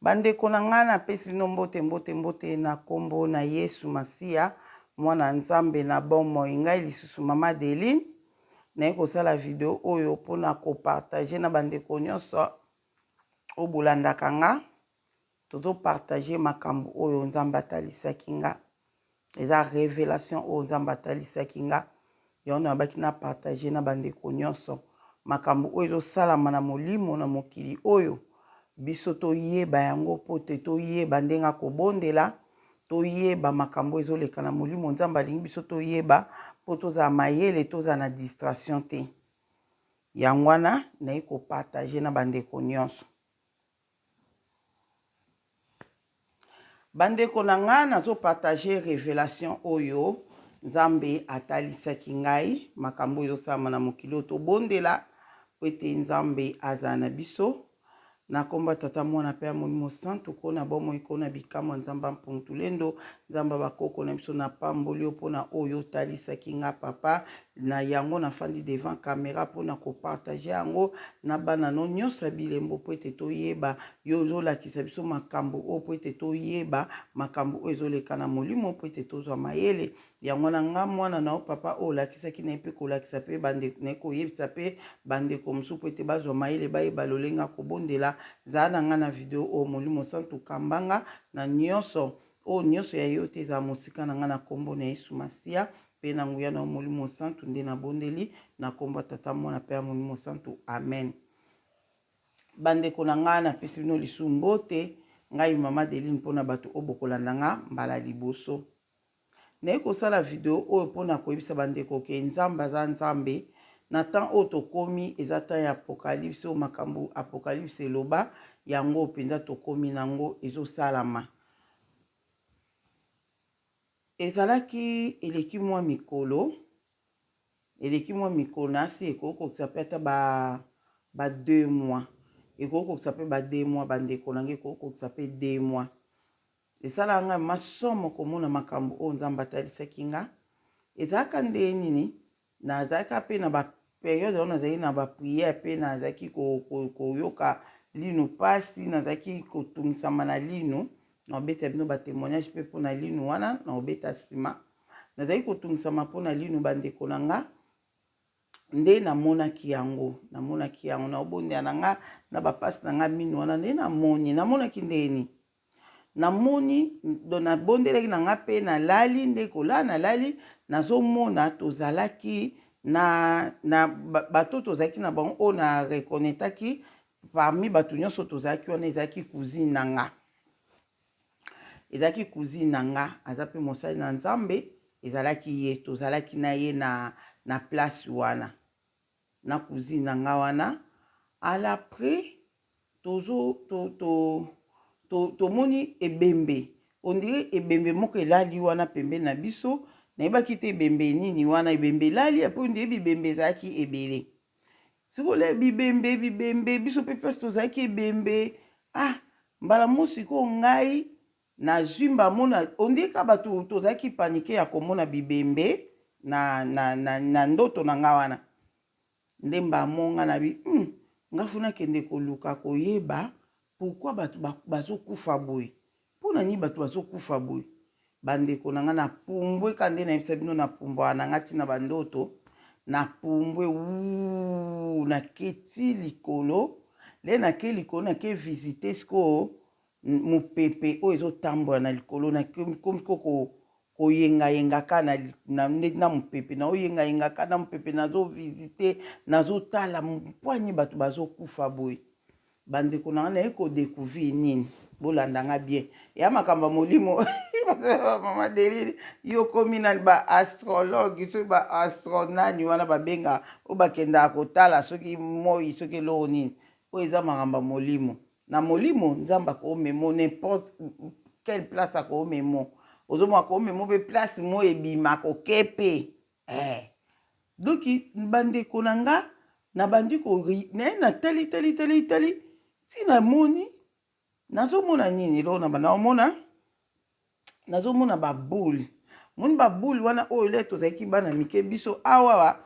Bandeko na nga napesi bino mbote na kombo na Yesu Masia mwana Nzambe na bomoi. Ngai lisusu mama Deline naye kosala video oyo mpona kopartage na bandeko nyonso oyo bolandaka nga tozopartage makambo oyo Nzambe atalisaki nga. Eza révélation oyo Nzambe atalisaki nga yango nabaki na partage na bandeko nyonso makambo oyo ezosalama na molimo na mokili oyo biso toyeba yango po te toyeba ndenga kobondela toyeba makambo ezoleka na molimo Nzambe alingi biso toyeba po tozala mayele tozala na distraction te. Yango wana naye kopartage na bandeko nyonso. Bandeko na nga nazopartage révélation oyo Nzambe atalisaki ngai makambo ezosalama na mokili oyo tobondela po ete Nzambe azala na biso. Na komba tata mwana pe ya molimo santu kona bomoi kona bikamwa Nzamba mpuntulendo Nzamba bakoko na biso na pamboli mpona oyo talisaki nga papa na yango na fandi devant caméra mpona kopartage yango na bana no nyonso ya bilembo po ete toyeba yo ozolakisa biso makambo oyo po ete toyeba makambo oyo ezoleka na molimo po ete tozwa mayele yango na nga mwana na o papa oyo olakisaki na ye mpe kolakisa mpe bandeko na ye koyebisa mpe bandeko mosusu po ete bazwa mayele bayeba lolenga kobondela zala na nga na video oyo molimo santu kambanga na nyonso oyo nyonso ya yo te ezala mosika na nga na kombo na Yesu Masia mpe na nguya na molimo santu nde na bondeli na kombo tata mwana pe ya molimo santu amen. Bandeko na nga napesi bino lisusu mbote ngai mama Deline mpona bato oyo bokolanda nga mbala liboso. Naye kosala video oyo mpona koyebisa bandeko ke Nzambe aza Nzambe na temps oyo tokomi eza temps ya apocalypse oyo makambo apocalypse eloba yango mpenza tokomi nango ezosalama. Ezalaki eleki mwa mikolo nasi ekokokisa pe ata ba 2 mois ekokokisa pe ba 2 mois bandeko nange ekokokisa pe 2 mois. Esala nga masomo komona makambo oyo Nzambe atalisaki nga. Ezalaka nde nini nazalaka pe na ba periode oyo nazalaki na ba priere pe nazalaki koyoka lino pasi nazalaki kotungisama na lino na obeta bino ba témoignage pe mpona lino wana na obeta nsima nazalaki kotungisama mpona lino bandeko na nga nde namonaki yango na obondela na nga na bapasi na nga mino wana nde namonaki ndeni namoni nabondelaki na nga mpe nalali nde kolala nalali nazomona tozalaki na bato tozalaki na bango oyo na reconnetaki parmi bato nyonso tozalaki wana ezalaki cousine na nga aza mpe mosali na Nzambe ezalaki ye tozalaki na ye na place wana na cousine na nga wana alapres tomoni ebembe ondire ebembe moko elali wana pembeni na biso nayebaki te ebembe nini wana ebembe elali apo ondire bibembe ezalaki ebele sikola bibembe biso mpe place tozalaki ebembe mbala mosiko ngai nazwi mbamona ondire ka bato tozalaki panike ya komona bibembe na ndoto na nga wana nde mbamonga na nga funa kende koluka koyeba pourquoi bato bazokufa boye mpona nini bato bazokufa boye bandeko na nga na pumbwe ka nde nayebisa bino na pumbwa na nga ntina bandoto na pumbwe naketi likolo le nake likolo nake visite siko mopepe oyo ezotambola na likolo nakomi koyengayengaka na mopepe naoyengayengaka na mopepe nazovisite nazotala mpwani bato bazokufa boye bandeko na nga naye kodécouvrir nini bolanda nga bien ya makambo molimo mama Deline yo komi na baastrologue soki baastronani wana babenga oyo bakendaka kotala soki moi soki eloko nini oyo eza makambo molimo na molimo Nzambe akomemo n'importe quelle place akomemo ozomona akomemo mpe place mo ebima koke pe doki bandeko na nga na bandi naye natali ti namoni nazomona nini eloko na bana nazomona baboule moni baboule wana oyo le tozalaki bana mike biso awa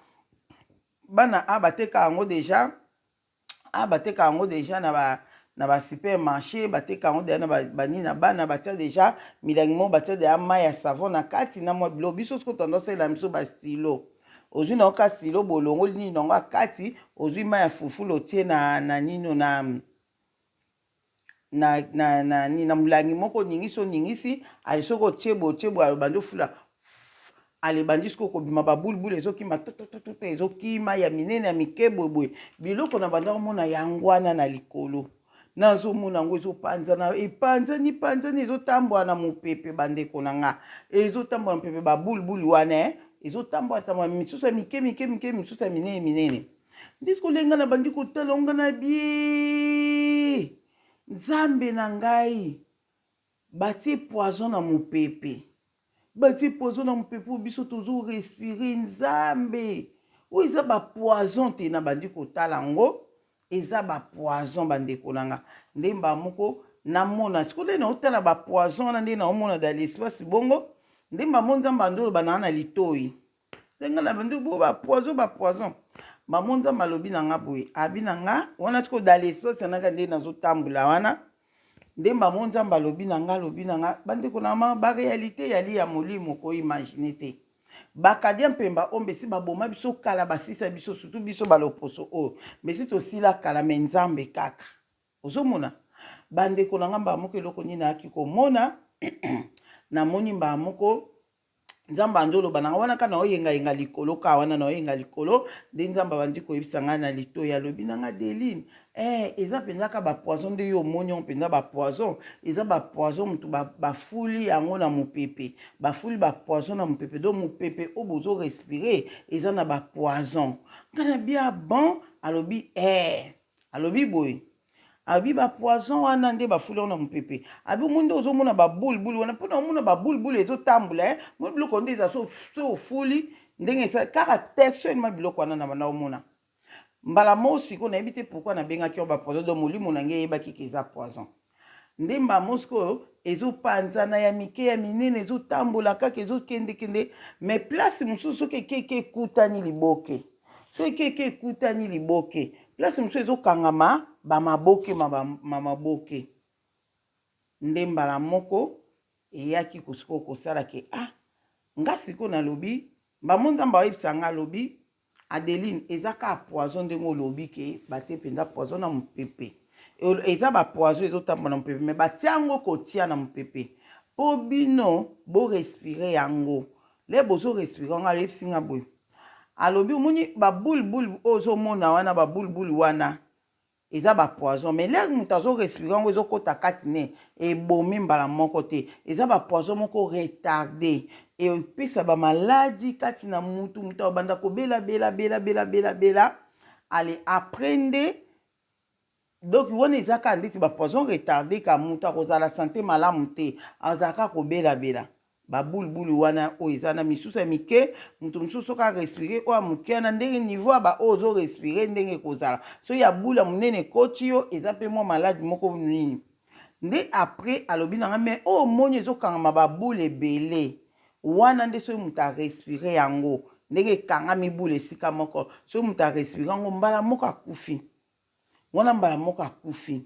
bana batekaka yango deja na ba supermarché bateka yango deya na bani na bana batia déjà milangi moko batia deya mai ya savon na kati na mwa bilo biso siko tondosela biso bastilo ozwi na oka stilo bolongoli nini nango akati ozwi mai ya fufulu otie na nino na mulangi moko oningisi ali soko otie boye alobandi ofula alebandi siko kobima babulubulu ezokima totototo ezokima ya minene ya mike boyeboye biloko na banda komona yango wana na likolo nazomona yango ezopanzana epanzani ezotambola na mopepe bandeko na nga ezotambola na mopepe babulubulu wana ezotambola misusu ya mike misusu ya minene ndisi kolenga na bandi kotala onga na bie nzambe na ngai batie poison na mopepe batie poison na mopepe biso tozo respire nzambe oyo eza bapoison te na bandi kotala yango eza bapoison bandeko na nga ndemba moko namona sikole na otala bapoison wana nde naomona dans l'espace bongo ndemba mo nzambe andoloba na na litoi ndenga na bandi bo bapoison bamo nzambe alobi na nga boye abi na nga wana siko dans l'espace yanaka nde nazotambola wana ndemba mo nzambe alobi na nga bandeko na ma baréalité yali ya molimo koimagine te bakadia mpemba oyo mbesi baboma biso kala basisa biso surtout biso baloposo oyo mbesi tosila kala me nzambe kaka ozomona bandeko na nga mbaa moko eloko nini ayaki komona namoni mbaa moko nzambe andoloba nanga wana kana oyengayenga likolo ka wana na oyenga likolo nde nzambe abandi koyebisa ngai na litoi alobi nanga Deline eza mpenzaka bapoison nde yo omoni yango mpenza bapoison eza bapoison motu bafuli yango na mopepe bafuli bapoison na mopepe do mopepe oyo bozorespire eza na bapoison ngai na bia bon alobi boye abi bapoison wana nde bafuli yango na mopepe abi omonde ozomona babulubulu wana mpona omona babulubulu ezotambola mo biloko nde eza so ofuli ndenge esa kaka texture ma biloko wana na banda omona mbala mo siko nayebi te pourquoi nabengaki yango bapoison do molimo na ngai eyebaki ke eza poison nde mbala mo sikoyo ezopanzana ya mike ya minene ezotambola kaka ezokendekende mais place mosusu soki ekeke ekutani liboke soki ekeke ekutani liboke place mosusu ezokangama bamaboke mamaboke nde mbala moko eyaki kosiko kosala ke nga siko nalobi mbamo nzambe ayebisa nga alobi Adeline eza ka poison ndenge olobi ke batie mpenza poison na mopepe eza bapoison ezotambola na mopepe me batia yango kotia na mopepe mpo bino borespire yango le bozorespire yango alebisi nga boye alobi omoni babulubulu oyo ozomona wana babulubulu wana eza bapoison mais lere moto azorespire yango ezokota kati ne ebomi mbala moko te eza bapoison moko retarde epesa bamaladi kati na mutu moto abanda kobela ale aprende donc wana eza kaka ndeti bapoison retarde ka moto akozala sante malamu te azalaka kobela babulubulu wana oyo eza na misusu ya mike moto mosusu soki arespire oyo moke wana ndenge niveau ya baoyo ozorespire ndenge ekozala so ya bula monene ekoti yo eza mpe mwa maladi moko nini nde apres alobi nanga me oyo moni ezokangama babule ebele wana nde soki moto arespire yango ndenge ekangami bule esika moko soki moto arespire yango mbala moko akufi wana mbala moko akufi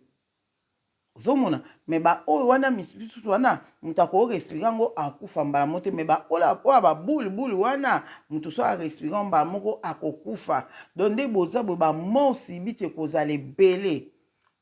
ozomona me baoyo wana misusu wana moto akorespire yango akufa mbala moko te me baoyo babulubulu wana moto so arespire yango mbala moko akokufa donc nde boza boye bamort subite ekozala ebele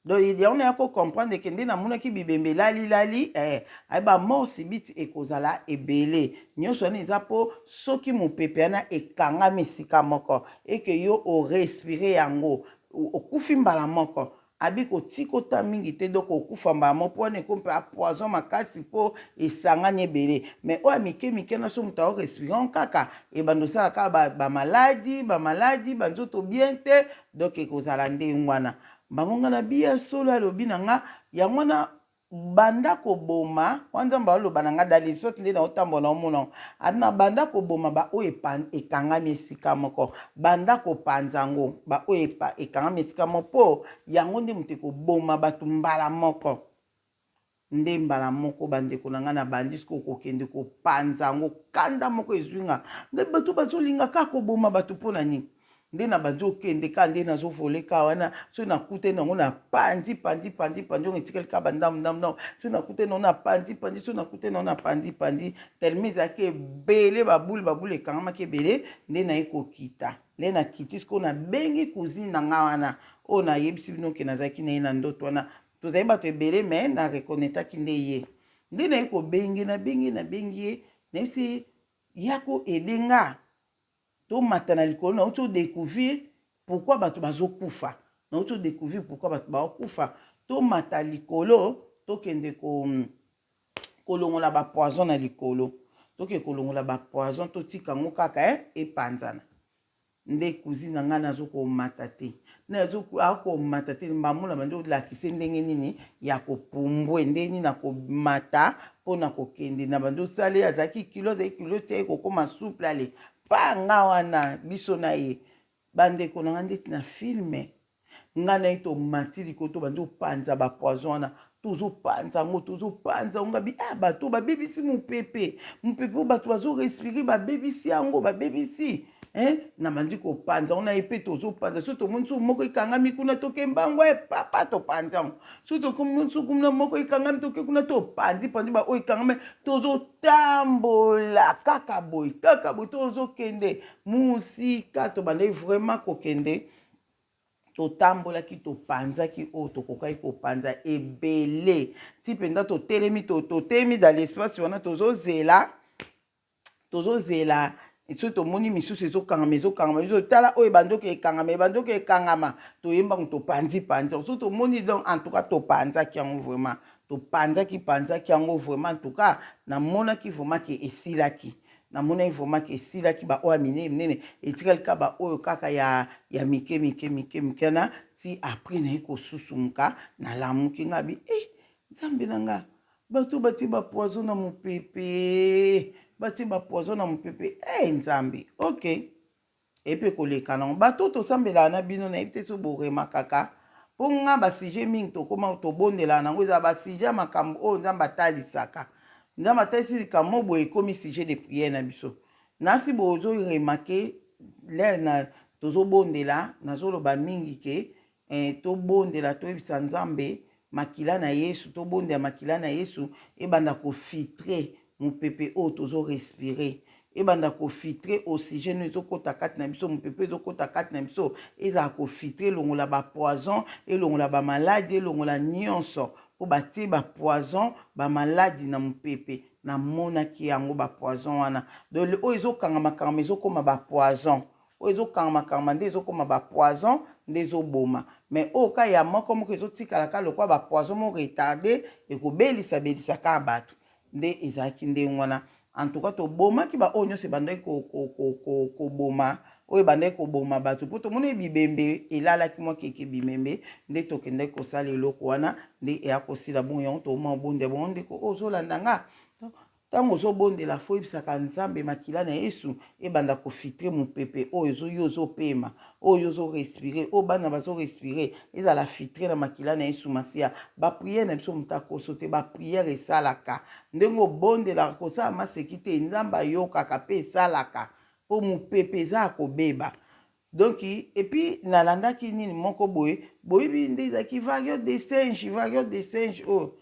donc yango na ya kocomprendre ke nde namonaki bibembe lali aye bamort subite ekozala ebele nyonso wana eza mpo soki mopepe wana ekangami esika moko eke yo orespire yango okufi mbala moko abi kotika ota mingi te donc okufa mbala moko mpo wana ekompe apoison makasi mpo esangani ebele mais oyo mike na so moto aorespire yango kaka ebanda osala kaka bamaladi banzoto bien te donc ekozala ndenge wana bangonga na biya solo alobi na nga yango wana banda koboma wanzambe aloba na nga dans l'espace nde na otambola omona adina banda koboma baoyo ekangami esika moko banda kopanza yango baoyo ekangami esika moko mpo yango nde moto ekoboma bato mbala moko nde mbala moko bandeko na nga na bandi siko kokende kopanza yango kanda moko ezwinga nde bato bazolinga kaka koboma bato mpo na nini nde na banzo kende ka nde nazo voleka wana so na kute nango na pandi on etikeli ka bandam so na kute nango na pandi so na kute nango na pandi tellement ezalaki ebele babule ekangamaki ebele nde naye kokita nde na kiti siko na bengi cousine na nga wana oyo nayebisi bino ke nazalaki na ye na ndoto wana tozali bato ebele me na rekonetaki nde ye nde naye kobengi nabengi ye nayebisi yako edenga tomata na likolo nauti odécouvrir pourquoi bato bazokufa nauti odécouvrir pourquoi bato bazokufa tomata likolo tokende kolongola bapoison na likolo toke kolongola bapoison totika ngo kaka epanzana nde cousine na nga nazokomata te akomata te mbamula bandi olakise ndenge nini ya kopumbwe nde nini nakomata mpona kokende na bandi osali azalaki kilo te ekokoma souple ale pa nga wana biso na ye bandeko na nga ndeti na filme nga na ye tomati likolo to bandi opanza bapoison wana tozopanza yango ngabi bato babebisi mopepe oyo bato bazorespire babebisi yango babebisi na bandi kopanza ona ye mpe tozopanza so tomoni so moko ekangami kuna tokembango papa topanza yango so tokomoni so kuna moko ekangami toke kuna topandi baoyo ekangami tozotambola kaka boye tozokende musika tobandai vraiment kokende totambolaki topanzaki oyo tokokaki kopanza ebele ti mpenza totelemi dans l'espace wana tozozela so tomoni misusu ezokangama tala oyo bandoki ekangama toyembango topanzi so tomoni donc en tout cas topanzaki yango vraiment topanzaki yango vraiment en tout cas namonaki vraiment ke esilaki namonaki vraiment ke esilaki baoyo minene etikali ka baoyo kaka ya mike na ti apres naye kosusumuka nalamuki ngabi nzambe na nga bato bati bapoison na mopepe nzambe ok epe koleka nango bato tosambelaka na bino nayebi te so borema kaka mpo nga basuje mingi tokoma tobondelaka nango eza basuje ya makambo oyo nzambe atalisaka nzambe atalisi likambo boye ekomi sujet de priere na biso nasi bozoremake lere na tozobondela nazoloba mingi ke tobondela toyebisa nzambe makila na yesu tobondela makila na yesu ebanda kofiltre mopepe oyo tozorespire ebanda kofiltre oxygène ezokota kati na biso mopepe ezokota kati na biso ezala kofiltre elongola bapoison elongola bamaladi elongola nyonso mpo batie bapoison bamaladi na mopepe namonaki yango bapoison wana donc oyo ezokangama ezokoma bapoison oyo ezokangama nde ezokoma bapoison nde ezoboma mais oyo ka ya moko ezotikalaka lokwa bapoison moko retarde ekobelisa kaka bato nde ezalaki ndenge wana en tout cas tobomaki baoyo nyonso ebandaki koboma oyo ebandaki koboma bato mpo tomoni bibembe elalaki mwa keke bimembe nde tokendaki kosala eloko wana nde eya kosila bongo yango toma obondela bongo ndeko oyo ozolanda nga ntango ozobondela fo oyebisaka nzambe makila na yesu ebanda kofiltre mopepe oyo yo ozopema oyo ozorespire oyo bana bazorespire ezala filtre na makila na yesu masiya bapriere na biso moto akoso te bapriere esalaka ndenge obondelaka kosala maseki te nzambe ayokaka mpe esalaka mpo mopepe eza ya kobeba donc epuis nalandaki nini moko boye boyebi nde ezalaki variole de singe oyo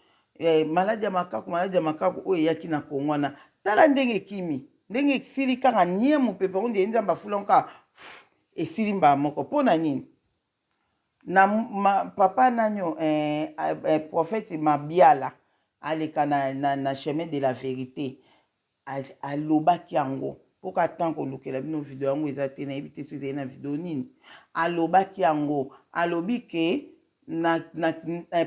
maladi ya makaku oyo eyaki na kongo wana tala ndenge ekimi ndenge esili kaka nie mopepe ngo nde nzambe afulango kaka esili mbala moko mpo na nini na papa nanyo prophète Mabiala aleka na chemin de la vérité alobaki yango mpo ka tan kolukela bino video yango eza te nayebi te so ezali na video nini alobaki yango alobi ke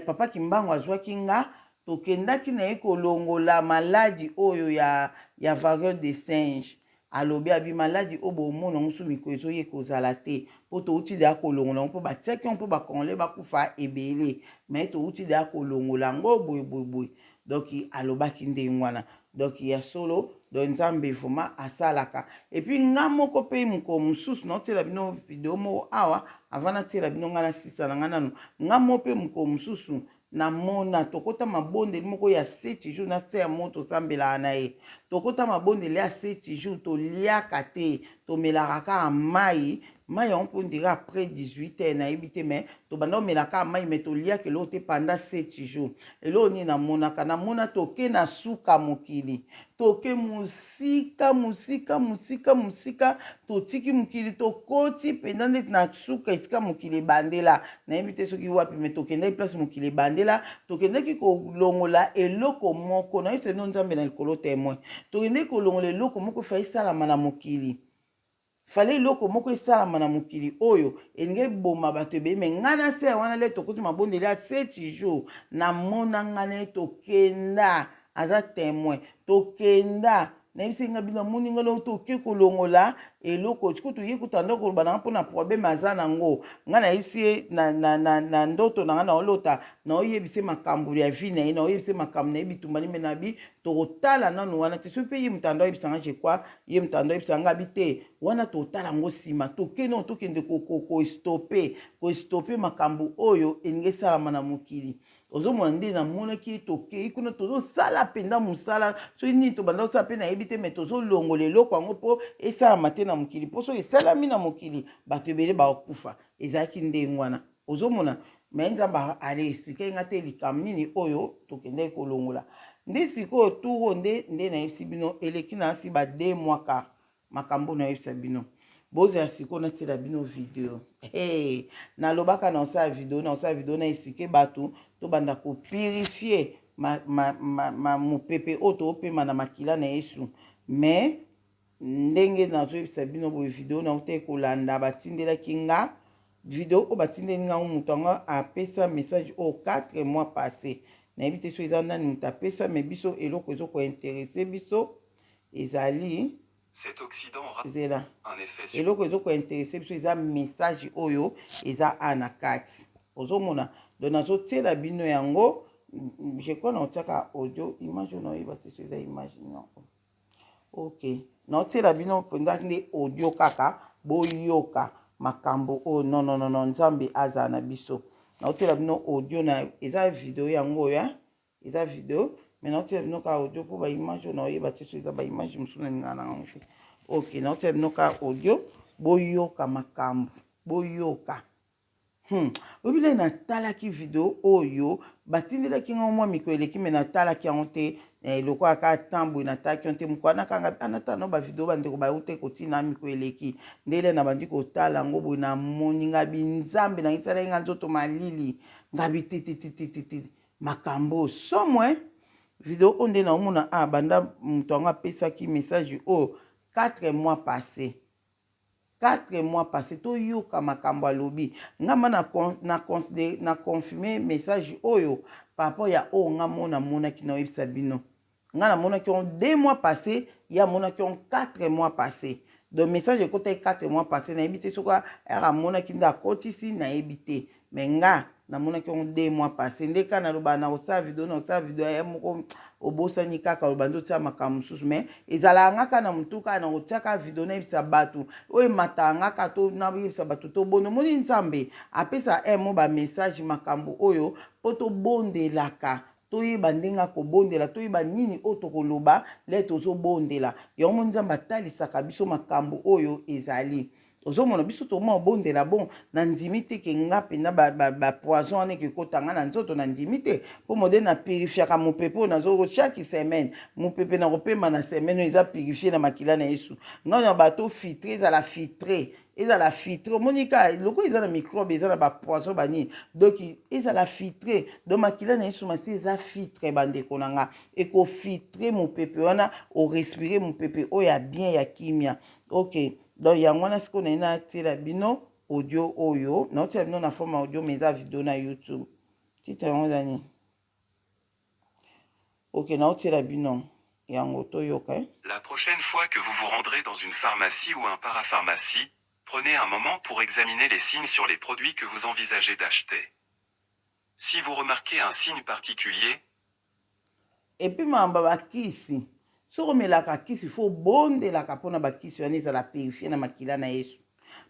papa Kimbangu azwaki nga tokendaki na ye kolongola maladi oyo ya variole de singe alobi abi maladi oyo bomona ngo so mikolo ezoye kozala te mpo touti deya kolongola ngo mpo batiaki ngo mpo bakongole bakufa ebele me touti deya kolongola ngo boye donc alobaki ndenge wana donc ya solo donc nzambe vraiment asalaka epuis nga moko mpe mokolo mosusu naotela bino video moko awa avant natiela bino nga na sisa na nga nano nga moko mpe mokolo mosusu namona tokota mabondeli moko ya 7 jours na se ya moto tosambelaka na ye tokota mabondeli ya 7 jours toliaka te tomelaka kaka mai mai on peut dire après 18h na ebité mais to banda melaka mai mais to lia que l'autre pendant 7 jours et là on est na mona toke na suka mokili toke musika to tiki mokili to koti pendant net na suka esika mokili bandela na ebité soki wapi mais toke na place mokili bandela toke ndaki ko longola eloko moko na yebisa no nzambe na likolo témoin toke ndaki ko longola eloko moko fa esalama na mokili fallait loko moko esalama na mokili oyo elingi boma bato ebele me ngai na se wana le tokuti mabondeli ya 7 jours na mona ngai na ye tokenda aza témoin tokenda nayebisi nga bino moni nga lo toke kolongola eloko tikutu ye kutanda koloba nanga mpona problème aza nango nga nayebisi ye na ndoto na nga naolota naoyebisi makambo ya vie na ye naoyebisi makambo na ye bitumbani me na bi tokotala nanu wana te soki mpe ye mutando ayebisanga je crois ye mutando ayebisanga bi te wana totala yango nsima tokende tokende kostope makambo oyo elingi esalama na mokili ozomona nde namonaki tokei kuna tozosala mpenza mosala soki nini tobanda kosala mpe nayebi te me tozolongola eloko yango mpo esalama te na mokili mpo soki esalami na mokili bato ebele bakokufa ezalaki ndenge wana ozomona me nzambe aleexplike nga te likambo nini oyo tokendeki kolongola nde sikoyo turo nde nayebisi bino eleki na asi ba 2 mois ka makambo nayebisa bino bozala sikoyo natiela bino video nalobaka na osala video na explike bato tobanda kopurifie mopepe oyo toopema na makila na yesu me ndenge nazoyebisa bino boye video nautai kolanda batindelaki nga video oyo batindeli nga moto yango apesa message oyo 4 mois passé nayebi te so eza nani moto apesa me biso eloko ezokointerese biso ezali cet Occident zela un effet sur eloko ezokointerese biso eza message oyo eza ana kati ozomona donc nazotiela bino yango je crois naotiaka audio image oyo naoyeba te so eza image non ok naotiela bino mpenza nde audio kaka boyoka makambo oyo non nzambe azala na biso naotiela bino audio na eza video yango oyo eza video me naotiela bino ka audio mpo baimage oyo naoyeba te so eza baimage mosusu na lingana nango te ok naotiela bino ka audio boyoka makambo boyoka obile natalaki video oyo batindelaki nga mwa mikro eleki me natalaki yango te lokola kaka ntamboye natalaki yango te moko anakanga anatala no bavideo bandeko baute kotina mikro eleki ndele na bandi kotala yango boye namoni nga binzambe nangisalaki nga nzoto malili nga bitititititi makambo somwe video oyo nde naomona banda moto yango apesaki message oyo 4 mois passé 4 mois passé toyoka makambo alobi ngamba na confirmer message oyo par rapport ya oyo nga monaki naoyebisa bino nga namonaki on 2 mois passé ya monaki on 4 mois passé donc message ekotaki 4 mois passé nayebi te soki amonaki nde akotisi nayebi te me nga namonaki on 2 mois passé nde kaka naloba na kosala video ya moko obosani kaka olobandi otia makambo mosusu me ezalaka nga kaka na motu kaka na kotiaka video nayebisa bato oyo emataka nga kaka to nayebisa bato tobondo moni nzambe apesa mo bamessage makambo oyo mpo tobondelaka toyeba ndenge akobondela toyeba nini oyo tokoloba le tozobondela yango moni nzambe atalisaka biso makambo oyo ezali ozomona biso toma obondela bon na ndimi te ke nga mpena bapoison wana ekekotanga na nzoto na ndimi te mpo mode na purifiaka mopepe oyo nazo chaque semaine mopepe na kopema na semaine oyo eza purifie na makila na yesu ngai na bato filtre ezala filtre omonika loko eza na microbe eza na bapoison banini donc ezala filtre donc makila na yesu masi eza filtre bandeko na nga ekofiltre mopepe wana orespire mopepe oyo ya bien ya kimia ok donc yango wana sikoyo naye natiela bino audio oyo naotiela bino na forme audio mais eza video na youtube titre yango eza nini ok naotiela bino yango toyoka La prochaine fois que vous vous rendrez dans une pharmacie ou un parapharmacie, prenez un moment pour examiner les signes sur les produits que vous envisagez d'acheter. Si vous remarquez un signe particulier, et puis mamba bakisi soko melaka kisi fo bondelaka mpona bakisi wana ezala purifie na makila na yesu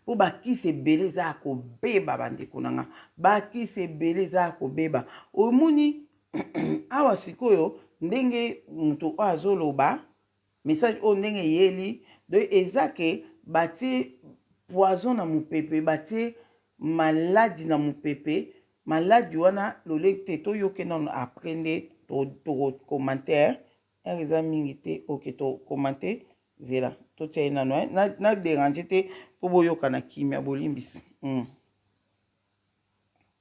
mpo bakisi ebele eza ya kobeba bandeko na nga bakisi ebele eza ya kobeba omoni awa sikoyo ndenge moto oyo azoloba message oyo ndenge eyeli donc eza ke batie poison na mopepe batie maladi na mopepe maladi wana lolenge te toyoke nano après nde tokokomante ere eza mingi te oke tokomante zela totia ye nano na dérange te mpo boyoka na kimia bolimbisi.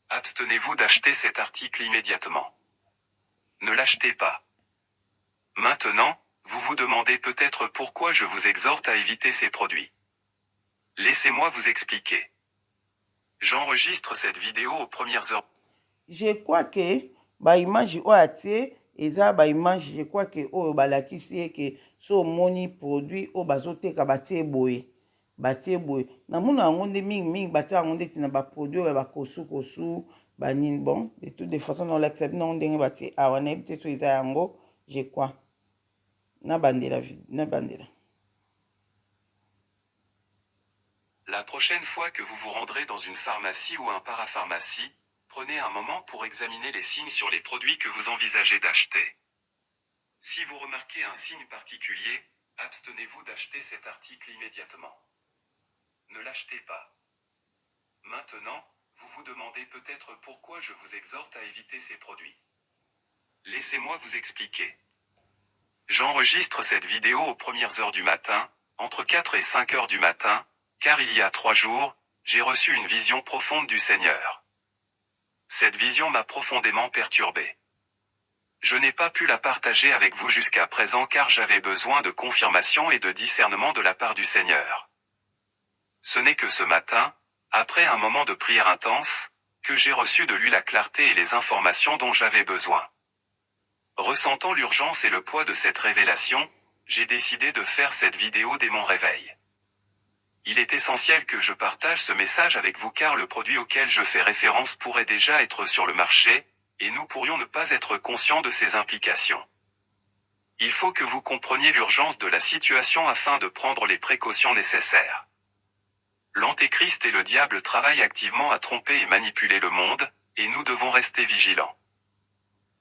Abstenez-vous d'acheter cet article immédiatement. Ne l'achetez pas. Maintenant, vous vous demandez peut-être pourquoi je vous exhorte à éviter ces produits. Laissez-moi vous expliquer. J'enregistre cette vidéo aux premières heures. Je crois que baimage oyo atie eza baimage je crois que oyo balakisi eke so omoni produit oyo bazoteka batie boye namona yango nde mingi batie yango ndeti na baproduit oyo ya bakosukosu banini bon de toute de façon na olakisa bino yango ndenge batie awa nayebi te so eza yango je crois na bandela. La prochaine fois que vous vous rendrez dans une pharmacie ou un parapharmacie, prenez un moment pour examiner les signes sur les produits que vous envisagez d'acheter. Si vous remarquez un signe particulier, abstenez-vous d'acheter cet article immédiatement. Ne l'achetez pas. Maintenant, vous vous demandez peut-être pourquoi je vous exhorte à éviter ces produits. Laissez-moi vous expliquer. J'enregistre cette vidéo aux premières heures du matin, entre 4 et 5 heures du matin, car il y a 3 jours, j'ai reçu une vision profonde du Seigneur. Cette vision m'a profondément perturbé. Je n'ai pas pu la partager avec vous jusqu'à présent car j'avais besoin de confirmation et de discernement de la part du Seigneur. Ce n'est que ce matin, après un moment de prière intense, que j'ai reçu de lui la clarté et les informations dont j'avais besoin. Ressentant l'urgence et le poids de cette révélation, j'ai décidé de faire cette vidéo dès mon réveil. Il est essentiel que je partage ce message avec vous car le produit auquel je fais référence pourrait déjà être sur le marché, et nous pourrions ne pas être conscients de ses implications. Il faut que vous compreniez l'urgence de la situation afin de prendre les précautions nécessaires. L'Antéchrist et le diable travaillent activement à tromper et manipuler le monde, et nous devons rester vigilants.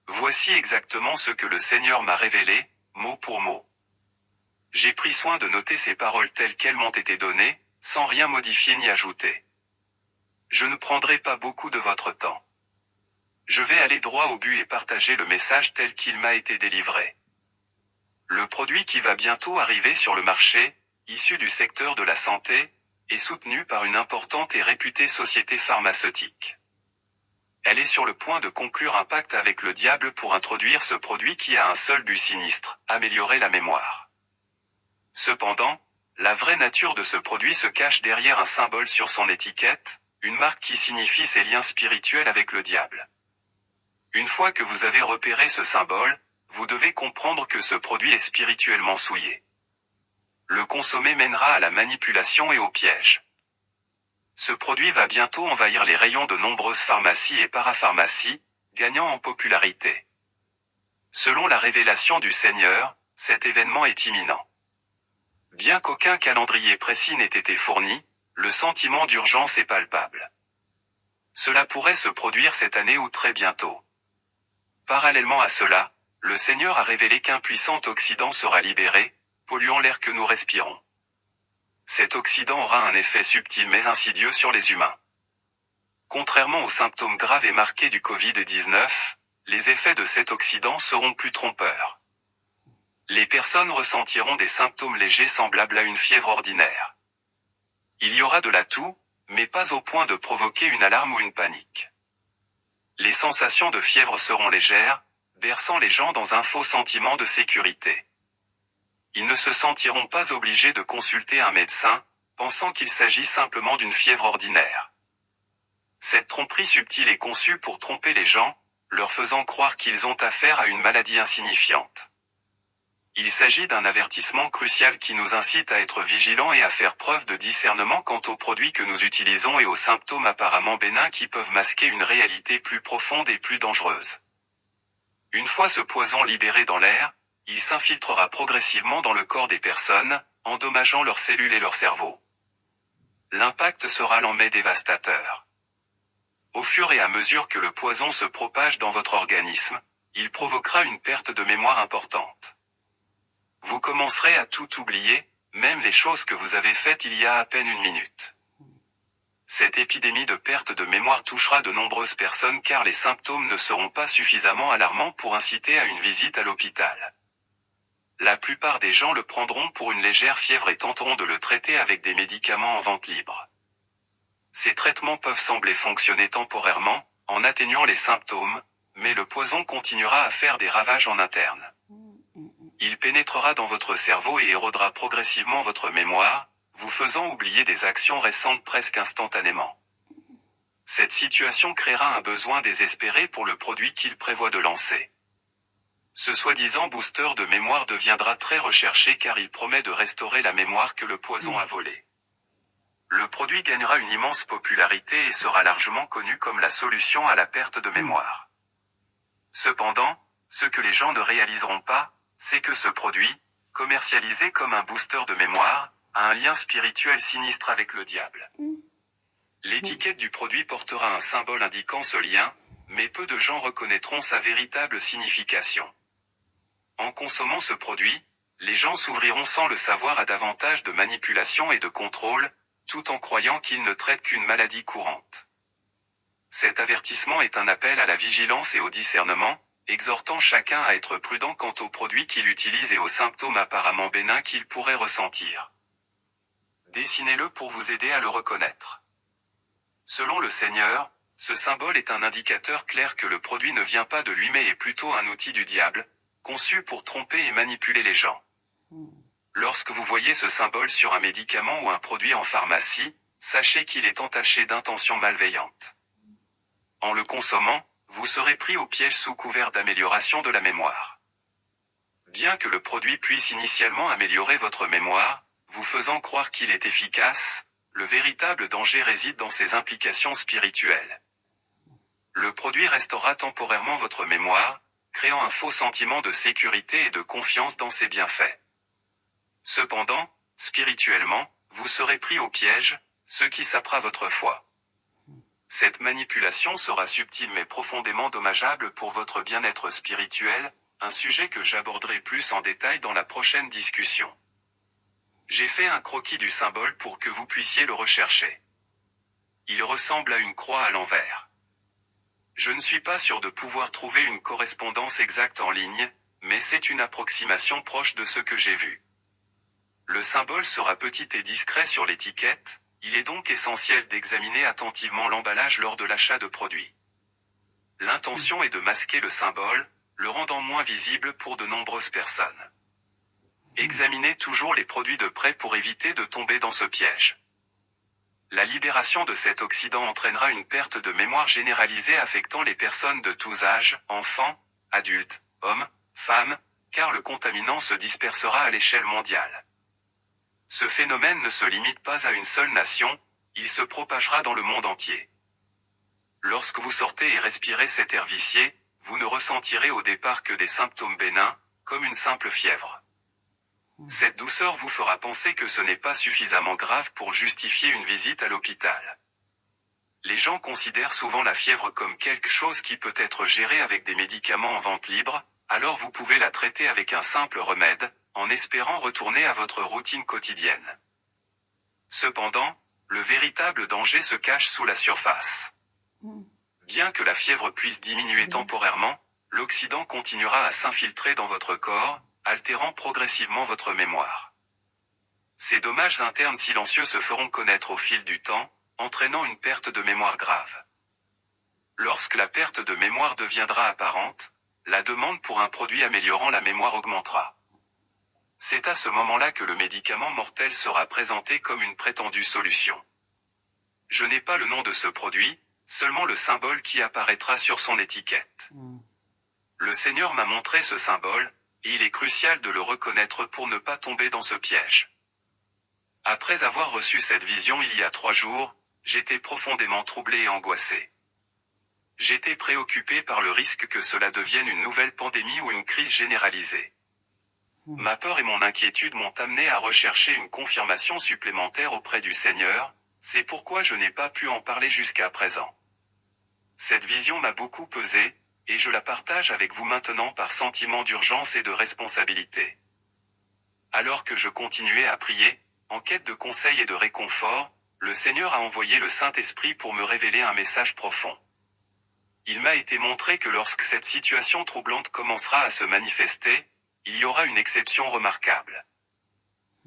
Voici exactement ce que le Seigneur m'a révélé, mot pour mot. J'ai pris soin de noter ces paroles telles qu'elles m'ont été données, sans rien modifier ni ajouter. Je ne prendrai pas beaucoup de votre temps. Je vais aller droit au but et partager le message tel qu'il m'a été délivré. Le produit qui va bientôt arriver sur le marché, issu du secteur de la santé, est soutenu par une importante et réputée société pharmaceutique. Elle est sur le point de conclure un pacte avec le diable pour introduire ce produit qui a un seul but sinistre, améliorer la mémoire. Cependant, la vraie nature de ce produit se cache derrière un symbole sur son étiquette, une marque qui signifie ses liens spirituels avec le diable. Une fois que vous avez repéré ce symbole, vous devez comprendre que ce produit est spirituellement souillé. Le consommer mènera à la manipulation et au piège. Ce produit va bientôt envahir les rayons de nombreuses pharmacies et parapharmacies, gagnant en popularité. Selon la révélation du Seigneur, cet événement est imminent. Bien qu'aucun calendrier précis n'ait été fourni, le sentiment d'urgence est palpable. Cela pourrait se produire cette année ou très bientôt. Parallèlement à cela, le Seigneur a révélé qu'un puissant oxydant sera libéré, polluant l'air que nous respirons. Cet oxydant aura un effet subtil mais insidieux sur les humains. Contrairement aux symptômes graves et marqués du Covid-19, les effets de cet oxydant seront plus trompeurs. Les personnes ressentiront des symptômes légers semblables à une fièvre ordinaire. Il y aura de la toux, mais pas au point de provoquer une alarme ou une panique. Les sensations de fièvre seront légères, berçant les gens dans un faux sentiment de sécurité. Ils ne se sentiront pas obligés de consulter un médecin, pensant qu'il s'agit simplement d'une fièvre ordinaire. Cette tromperie subtile est conçue pour tromper les gens, leur faisant croire qu'ils ont affaire à une maladie insignifiante. Il s'agit d'un avertissement crucial qui nous incite à être vigilants et à faire preuve de discernement quant aux produits que nous utilisons et aux symptômes apparemment bénins qui peuvent masquer une réalité plus profonde et plus dangereuse. Une fois ce poison libéré dans l'air, il s'infiltrera progressivement dans le corps des personnes, endommageant leurs cellules et leur cerveau. L'impact sera lent mais dévastateur. Au fur et à mesure que le poison se propage dans votre organisme, il provoquera une perte de mémoire importante. Vous commencerez à tout oublier, même les choses que vous avez faites il y a à peine une minute. Cette épidémie de perte de mémoire touchera de nombreuses personnes car les symptômes ne seront pas suffisamment alarmants pour inciter à une visite à l'hôpital. La plupart des gens le prendront pour une légère fièvre et tenteront de le traiter avec des médicaments en vente libre. Ces traitements peuvent sembler fonctionner temporairement, en atténuant les symptômes, mais le poison continuera à faire des ravages en interne. Il pénétrera dans votre cerveau et érodera progressivement votre mémoire, vous faisant oublier des actions récentes presque instantanément. Cette situation créera un besoin désespéré pour le produit qu'il prévoit de lancer. Ce soi-disant booster de mémoire deviendra très recherché car il promet de restaurer la mémoire que le poison a volée. Le produit gagnera une immense popularité et sera largement connu comme la solution à la perte de mémoire. Cependant, ce que les gens ne réaliseront pas, c'est que ce produit, commercialisé comme un booster de mémoire, a un lien spirituel sinistre avec le diable. L'étiquette du produit portera un symbole indiquant ce lien, mais peu de gens reconnaîtront sa véritable signification. En consommant ce produit, les gens s'ouvriront sans le savoir à davantage de manipulation et de contrôle, tout en croyant qu'il ne traite qu'une maladie courante. Cet avertissement est un appel à la vigilance et au discernement, exhortant chacun à être prudent quant aux produits qu'il utilise et aux symptômes apparemment bénins qu'il pourrait ressentir. Dessinez-le pour vous aider à le reconnaître. Selon le Seigneur, ce symbole est un indicateur clair que le produit ne vient pas de lui mais est plutôt un outil du diable, conçu pour tromper et manipuler les gens. Lorsque vous voyez ce symbole sur un médicament ou un produit en pharmacie, sachez qu'il est entaché d'intentions malveillantes. En le consommant, vous serez pris au piège sous couvert d'amélioration de la mémoire. Bien que le produit puisse initialement améliorer votre mémoire, vous faisant croire qu'il est efficace, le véritable danger réside dans ses implications spirituelles. Le produit restaurera temporairement votre mémoire, créant un faux sentiment de sécurité et de confiance dans ses bienfaits. Cependant, spirituellement, vous serez pris au piège, ce qui sapera votre foi. Cette manipulation sera subtile mais profondément dommageable pour votre bien-être spirituel, un sujet que j'aborderai plus en détail dans la prochaine discussion. J'ai fait un croquis du symbole pour que vous puissiez le rechercher. Il ressemble à une croix à l'envers. Je ne suis pas sûr de pouvoir trouver une correspondance exacte en ligne, mais c'est une approximation proche de ce que j'ai vu. Le symbole sera petit et discret sur l'étiquette, il est donc essentiel d'examiner attentivement l'emballage lors de l'achat de produits. L'intention est de masquer le symbole, le rendant moins visible pour de nombreuses personnes. Examinez toujours les produits de près pour éviter de tomber dans ce piège. La libération de cet oxydant entraînera une perte de mémoire généralisée affectant les personnes de tous âges, enfants, adultes, hommes, femmes, car le contaminant se dispersera à l'échelle mondiale. Ce phénomène ne se limite pas à une seule nation, il se propagera dans le monde entier. Lorsque vous sortez et respirez cet air vicié, vous ne ressentirez au départ que des symptômes bénins, comme une simple fièvre. Cette douceur vous fera penser que ce n'est pas suffisamment grave pour justifier une visite à l'hôpital. Les gens considèrent souvent la fièvre comme quelque chose qui peut être géré avec des médicaments en vente libre, alors vous pouvez la traiter avec un simple remède, en espérant retourner à votre routine quotidienne. Cependant, le véritable danger se cache sous la surface. Bien que la fièvre puisse diminuer temporairement, l'oxydant continuera à s'infiltrer dans votre corps, altérant progressivement votre mémoire. Ces dommages internes silencieux se feront connaître au fil du temps, entraînant une perte de mémoire grave. Lorsque la perte de mémoire deviendra apparente, la demande pour un produit améliorant la mémoire augmentera. C'est à ce moment-là que le médicament mortel sera présenté comme une prétendue solution. Je n'ai pas le nom de ce produit, seulement le symbole qui apparaîtra sur son étiquette. Le Seigneur m'a montré ce symbole, et il est crucial de le reconnaître pour ne pas tomber dans ce piège. Après avoir reçu cette vision il y a 3 jours, j'étais profondément troublé et angoissé. J'étais préoccupé par le risque que cela devienne une nouvelle pandémie ou une crise généralisée. Ma peur et mon inquiétude m'ont amené à rechercher une confirmation supplémentaire auprès du Seigneur, c'est pourquoi je n'ai pas pu en parler jusqu'à présent. Cette vision m'a beaucoup pesé, et je la partage avec vous maintenant par sentiment d'urgence et de responsabilité. Alors que je continuais à prier, en quête de conseils et de réconfort, le Seigneur a envoyé le Saint-Esprit pour me révéler un message profond. Il m'a été montré que lorsque cette situation troublante commencera à se manifester, il y aura une exception remarquable.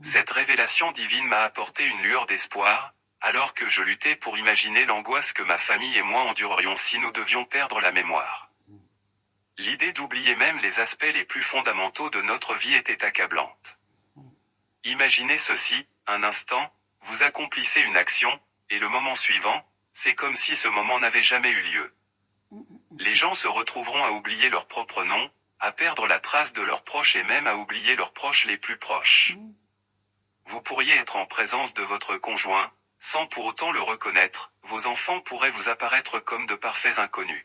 Cette révélation divine m'a apporté une lueur d'espoir, alors que je luttais pour imaginer l'angoisse que ma famille et moi endurerions si nous devions perdre la mémoire. L'idée d'oublier même les aspects les plus fondamentaux de notre vie était accablante. Imaginez ceci, un instant, vous accomplissez une action, et le moment suivant, c'est comme si ce moment n'avait jamais eu lieu. Les gens se retrouveront à oublier leur propre nom, à perdre la trace de leurs proches et même à oublier leurs proches les plus proches. Vous pourriez être en présence de votre conjoint, sans pour autant le reconnaître, vos enfants pourraient vous apparaître comme de parfaits inconnus.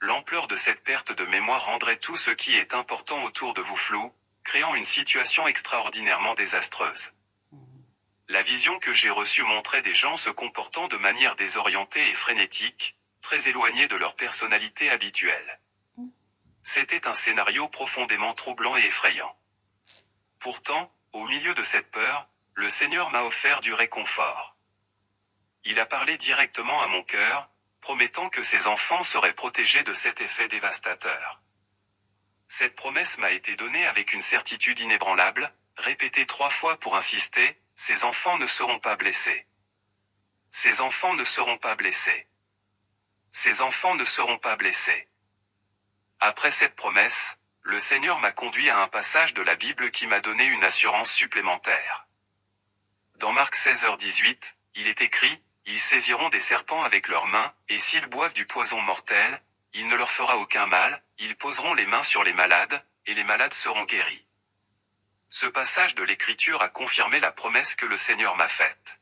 L'ampleur de cette perte de mémoire rendrait tout ce qui est important autour de vous flou, créant une situation extraordinairement désastreuse. La vision que j'ai reçue montrait des gens se comportant de manière désorientée et frénétique, très éloignés de leur personnalité habituelle. C'était un scénario profondément troublant et effrayant. Pourtant, au milieu de cette peur, le Seigneur m'a offert du réconfort. Il a parlé directement à mon cœur, promettant que ses enfants seraient protégés de cet effet dévastateur. Cette promesse m'a été donnée avec une certitude inébranlable, répétée 3 fois pour insister, ces enfants ne seront pas blessés. Ces enfants ne seront pas blessés. Ces enfants ne seront pas blessés. Après cette promesse, le Seigneur m'a conduit à un passage de la Bible qui m'a donné une assurance supplémentaire. Dans Marc 16h18, il est écrit, « Ils saisiront des serpents avec leurs mains, et s'ils boivent du poison mortel, il ne leur fera aucun mal, ils poseront les mains sur les malades, et les malades seront guéris. » Ce passage de l'Écriture a confirmé la promesse que le Seigneur m'a faite.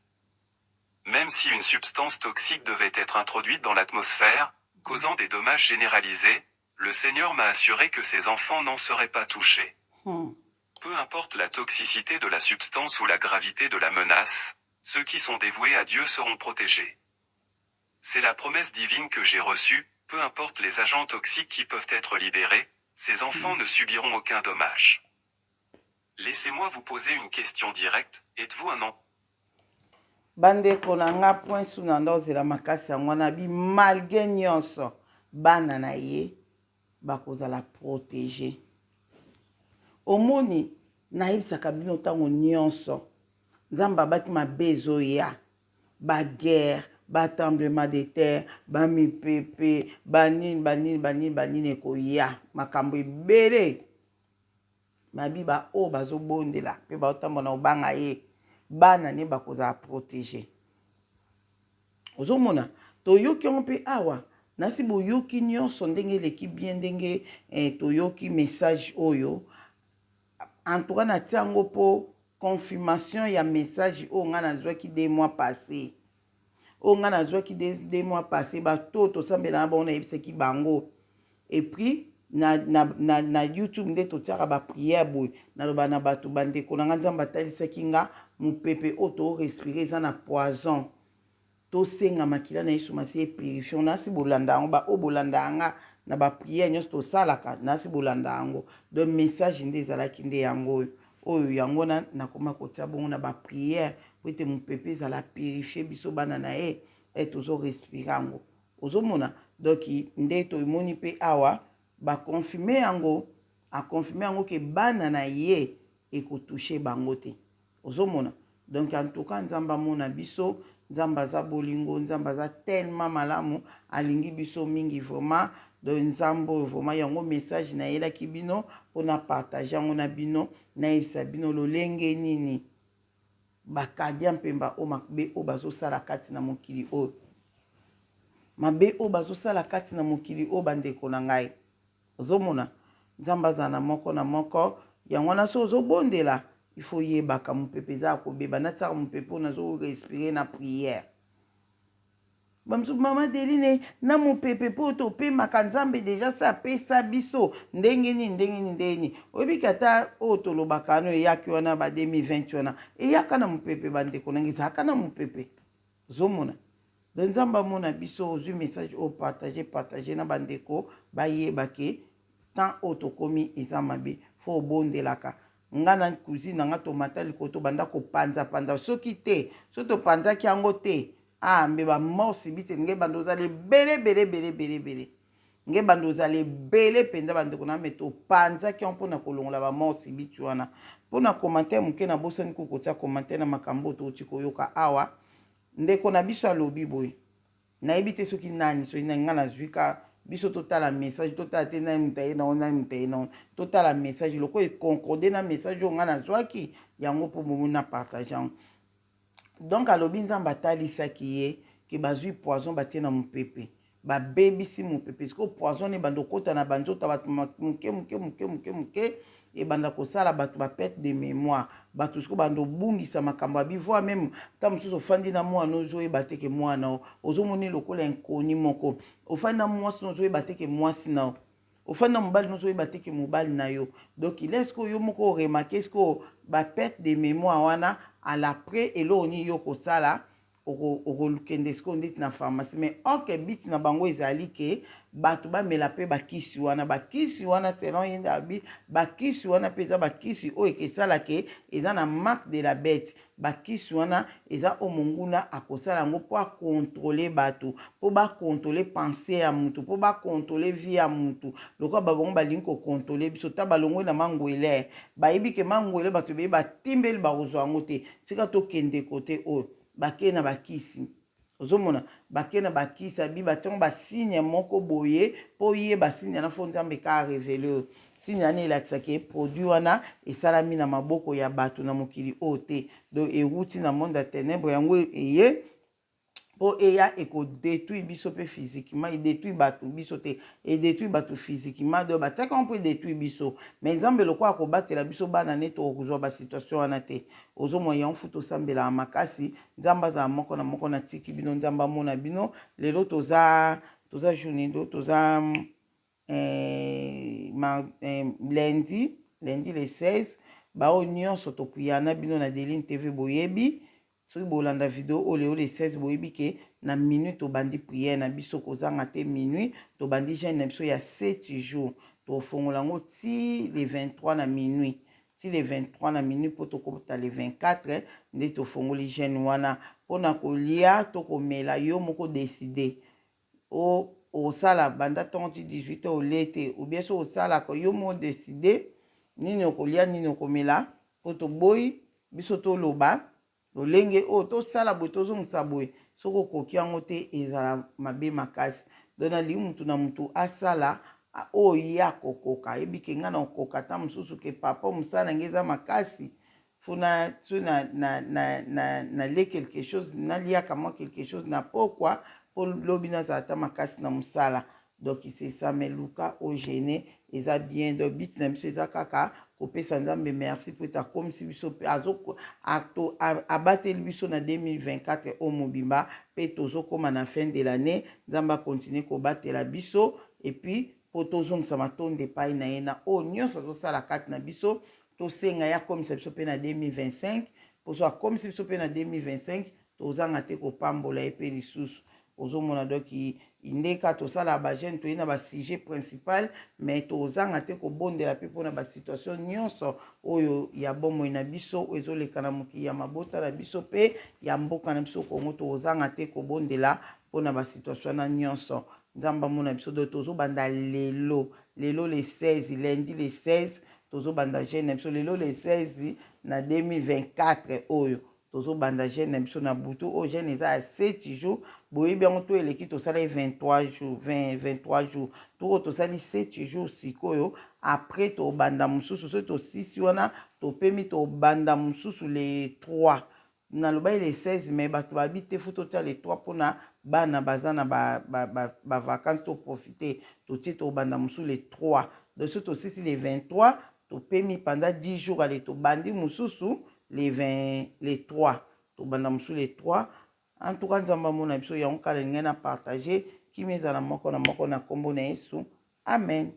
Même si une substance toxique devait être introduite dans l'atmosphère, causant des dommages généralisés, le Seigneur m'a assuré que ses enfants n'en seraient pas touchés. Peu importe la toxicité de la substance ou la gravité de la menace, ceux qui sont dévoués à Dieu seront protégés. C'est la promesse divine que j'ai reçue, peu importe les agents toxiques qui peuvent être libérés, ces enfants ne subiront aucun dommage. Laissez-moi vous poser une question directe, êtes-vous un enfant? Bandeko na nga point su na ndozela makasi yango na bi malgré nyonso bana na ye bakozala protégé. Omoni nayebisaka bino ntango nyonso nzambe abaki mabe ezoya baguerre batremblement de terre bamipepe banini ekoya makambo ebele mabiba oyo bazobondela mpe baotambola na obanga ye bana ne bakozala protégé. Ozomona toyoki yango mpe awa nasi boyoki nyonso ndenge eleki bien ndenge toyoki message oyo en tout cas natia yango mpo confirmation ya message oyo nga nazwaki 2 mois passé oyo nga nazwaki 2 mois passé bato tosambela na bango nayebisaki bango et puis na YouTube nde totiaka bapriere boye naloba na bato bandeko na nga nzambe atalisaki nga mopepe oyo toorespire eza na poison tosenga makila na yesu masi epurifie nasi bolanda yango baoyo bolanda yanga na bapriere nyonso tosalaka nasi bolanda yango donc message nde ezalaki nde yango oyo yango nakoma kotia bongo na bapriere po ete mopepe ezala purifie biso bana na ye tozorespire yango ozomona donc nde toemoni mpe awa bakonfirme yango akonfirme yango ke bana na ye ekotouche bango te ozomona donc en tout cas nzambe amona biso nzambe aza bolingo nzambe aza tellement malamu alingi biso mingi vraiment donc nzambe oyo vraiment yango message nayelaki bino mpona partage yango na bino nayebisa bino lolenge nini bakadia mpemba oyo mabe oyo bazosala kati na mokili oyo mabe oyo bazosala kati na mokili oyo bandeko na ngai ozomona nzambe azala na moko na moko yango wana so ozobondela il faut yebaka mopepe eza akobeba natiaka mopepe oyo nazorespire na priere bamisusu mama Deline na mopepe mpo topemaka nzambe deja se apesa biso ndenge nini oyebiki ata oyo tolobaka ano eyaki wana ba 2020 wana eyaka na mopepe bandeko nange ezalaka na mopepe ozomona don nzambe amona biso ozwi message oyo partage na bandeko bayebake tant oyo tokomi eza mabe fo obondelaka nga na cuisine na nga tomata likoto banda ko panza soki te so to panza ki yango te mbe ba morsi bite nge bando zale bele nge bando zale bele penza bando kona meto panza ki on na kolongola ba morsi biti wana pona commentaire muke na bosani ko kotia commentaire na makambo to ti koyoka awa ndeko na biso alobi boy na ebite soki nani so nga na zwika biso totala message totala te nani mutaye na totala message loko e concorde na message nga na zwaki yango po momu na partage donc alobi nzambe atalisaki ye ke bazwi poison batie na mopepe babebisi mopepe siko poison ne bando kota na banzota bato muke ebanda kosala bato baperte de mémoire bato siko bando bungisa makambo ya bivoi même ta mosusu ofandi na mwana ozoyeba te ke mwana ozomoni lokola nkoni moko ofandi na mwasi ozoyeba te ke mwasi na ofandi na mobali ozoyeba te ke mobali na yo donc il est siko yo moko oremake siko baperte de mémoire wana à l'après elo ni yo kosala okolukende siko ndeti na pharmacie mais ok biti na bango ezali ke bato bamela mpe bakisi wana selon ye ndabi bakisi wana mpe eza bakisi oyo ekesalake eza na marque de la bête bakisi wana eza o monguna akosala yango mpo akontrole bato mpo bakontrole pensée ya mutu mpo bakontrole vie ya mutu lokola babongo balingi kokontrole biso ta balongwe na mangwele bayebi ke mangwele bato beye batimbeli bakozwa yango te sika tokende kote oyo bakei na bakisi ozomona bakei na bakisi abi batiango basigne moko boye mpo ye basigne na fo nzambe ka revele signe wana elakisaki produit wana esalami na maboko ya bato na mokili oyo te donc euti na monde ya ténèbre yango eye mpo eya ekodétruire biso mpe physiquement edétruire bato biso te edétruire bato physiquement donc batiaka mpo edétruire biso mais nzambe lokola akobatela biso bana ne tokozwa basituation wana te ozomona yango fu tosambelaka makasi nzambe azala moko na moko na tiki bino nzambe amona bino lelo toza journée do toza lundi le 16 bao nyonso tokuyana bino na Deline TV boyebi soki bolanda video oyo le 16 boyebi ke na minute tobandi prière na biso kozanga te minuit tobandi jeûne na biso ya 7 jours tofongola yango ti le 23 na minuit ti le 23 na minuit mpo tokobota le 24 nde tofongoli jeûne wana mpona kolia tokomela yo moko décide osala banda ntongo ti 18 olie te obien so osalaka yo moko décide nini okolia nini okomela mpo toboyi biso toloba lolenge oyo tosala boye tozongisa boye soki okoki yango te ezala mabe makasi don nalingi mutu na mutu asala oyo ye akokoka ayebi ke ngai na okoka ta mosusu ke papa mosala nange eza makasi funa so nalie quelque chose naliaka mwa quelque chose na pokwa mpo lobi nazala ta makasi na mosala donc c'est ça mais luka ogene eza bien donc biti na biso eza kaka kopesa nzambe merci mpo ete akomisi biso mpe abateli biso na 2024 oyo mobimba mpe tozokóma na fin de l'année nzambe akontinue kobatela biso epuis mpo tozongisa matondo epai na ye na oyo nyonso azosala kati na biso tosenga ye akomisa biso mpe na 2025 mpo so akomisi biso mpe na 2025 tozanga te kopambola ye mpe lisusu ozomona donc indeka tosala bagene toye na basujet principal mais tozanga te kobondela mpe mpona basituation nyonso oyo ya bomoi na biso oyo ezoleka na mokili ya mabota na biso mpe ya mboka na biso kongo tozanga te kobondela mpona basituation na nyonso nzambe amona biso do tozobanda lelo le 16 lundi le 16 tozobanda jeune na biso lelo le 16 na 2024 oyo tozobanda jeune na biso na butu oyo jeune eza ya 7 jours boyebi yango to eleki tosali 23 jours 23 jours toko tosali 7 jours sikoyo après tobanda mosusu so tosisi wana topemi tobanda mosusu le 3 nalobai le 16 mais bato babi te fu totia le 3 mpona bana baza na bavacance toprofite totie tobanda mosusu le 3 donc so tosisi le 23 topemi pendant 10 jours ale tobandi mosusu le 3 tobanda mosusu le 3 en tout cas nzambe amona biso yango kala ngai na partage kimi ezala moko na moko na nkombo na Yesu amen.